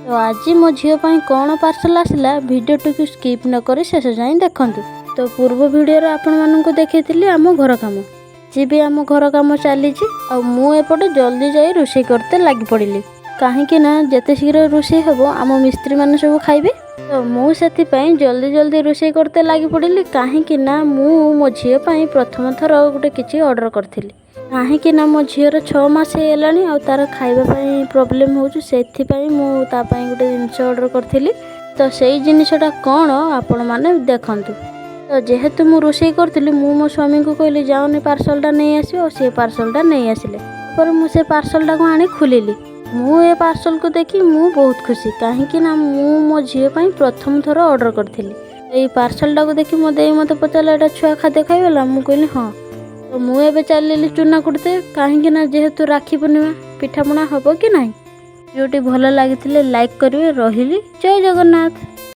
तो आज मो झील कौन पार्सल आसला भिडियो टी स्किप न करी शेष जाए देखूँ। तो पूर्व वीडियो आपण मानक देखी आम घर कम जी भी आम घर कम चली मुझे जल्दी जाई रोषे करते लगी पड़ी कहीं जिते शीघ्र रोषे हम आम मिस्त्री मैंने सब खाइबे। तो मुझे जल्दी जल्दी रोषे करते लगी पड़ी कहीं मो झील प्रथम थर गोटे किसी ऑर्डर करी कहीं मो झीर 6 मास है तार खावाई प्रोब्लेम हो से गोटे जिनस ऑर्डर करी। तो से जिनसटा कौन आपण मैंने देखूँ। तो जेहेतु मु रोषे करी मो स्वामी को कहली जाओनी पार्सलटा नहीं आसो सी पार्सलटा नहीं आसिले पर मुझे पार्सलटा को आनी खोलिली ये पार्सल को देखी मु बहुत खुशी कहीं मो झील प्रथम थर ऑर्डर करी। ये पार्सलटा को देखी मो दे मत पचारा एटा छुआ खाद्य खाइला मु कहली हाँ। तो मुझे चलि चूना कुटते कहीं जेहेतु राखी पूर्णिमा पिठापणा हम कि ना। वीडियोटी भल लगी लाइक करेंगे। रही जय जगन्नाथ।